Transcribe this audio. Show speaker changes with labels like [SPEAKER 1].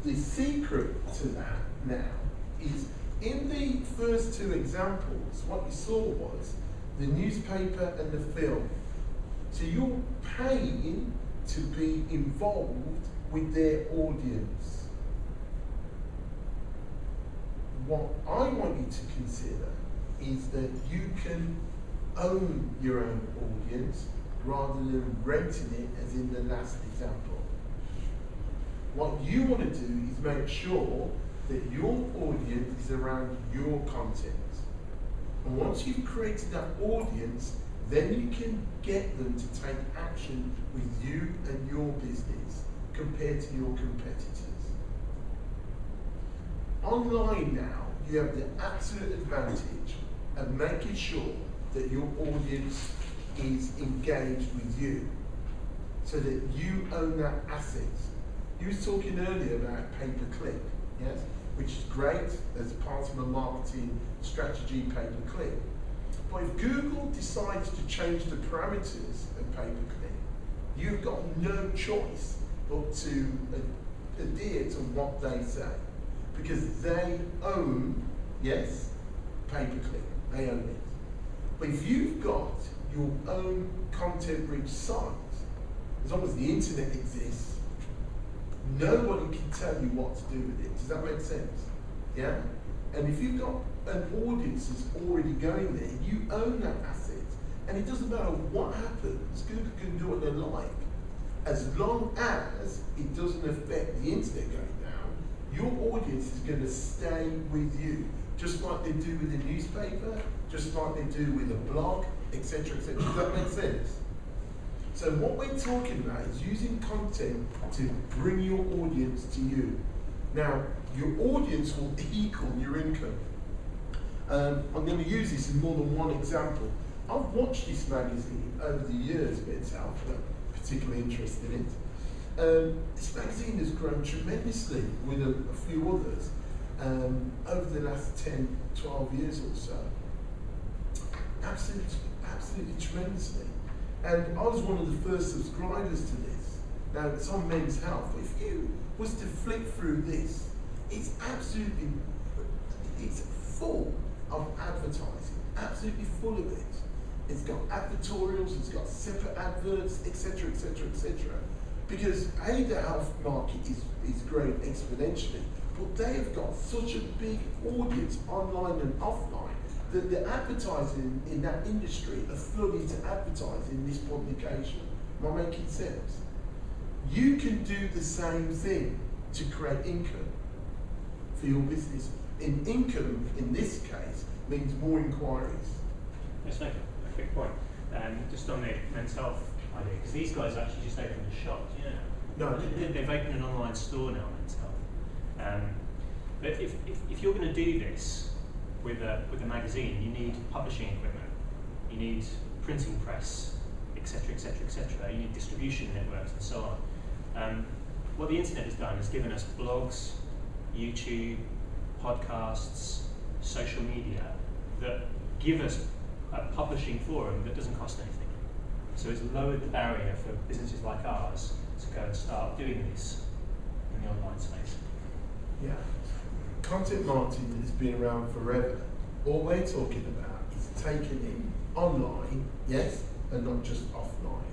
[SPEAKER 1] the secret to that now is in the first two examples, what you saw was the newspaper and the film. So you're paying to be involved with their audience. What I want you to consider is that you can own your own audience rather than renting it as in the last example. What you want to do is make sure that your audience is around your content. And once you've created that audience, then you can get them to take action with you and your business compared to your competitors. Online now, you have the absolute advantage of making sure that your audience is engaged with you so that you own that asset. You was talking earlier about pay-per-click, yes? Which is great as part of a marketing strategy, pay-per-click. But if Google decides to change the parameters of pay-per-click, you've got no choice but to adhere to what they say, because they own, yes, pay-per-click, they own it. But if you've got your own content-rich site, as long as the internet exists, nobody can tell you what to do with it. Does that make sense? Yeah? And if you've got an audience that's already going there, you own that asset. And it doesn't matter what happens, Google can do what they like. As long as it doesn't affect the internet going down, your audience is going to stay with you. Just like they do with a newspaper, just like they do with a blog, etc., etc. Does that make sense? So what we're talking about is using content to bring your audience to you. Now, your audience will equal your income. I'm going to use this in more than one example. I've watched this magazine over the years, myself, I'm particularly interested in it. This magazine has grown tremendously with a few others over the last 10, 12 years or so. Absolutely tremendously. And I was one of the first subscribers to this. Now, it's on Men's Health, but if you was to flick through this, it's full of advertising, absolutely full of it. It's got advertorials, it's got separate adverts, etc., etc., etc. Because the health market is growing exponentially, but they have got such a big audience online and offline that the advertising in that industry are flooding to advertise in this publication. Am I making sense? You can do the same thing to create income for your business. And income, in this case, means more inquiries.
[SPEAKER 2] Let's make a quick point. Just on the Men's Health idea, because these guys actually just opened a shop, do you know?
[SPEAKER 1] No.
[SPEAKER 2] They've opened an online store now, Men's Health. But if you're going to do this with a magazine, you need publishing equipment, you need printing press, etc., etc., etc. You need distribution networks and so on. What the internet has done is given us blogs, YouTube, podcasts, social media that give us a publishing forum that doesn't cost anything. So it's lowered the barrier for businesses like ours to go and start doing this in the online space.
[SPEAKER 1] Yeah. Content marketing has been around forever. All we're talking about is taking it online, yes, and not just offline.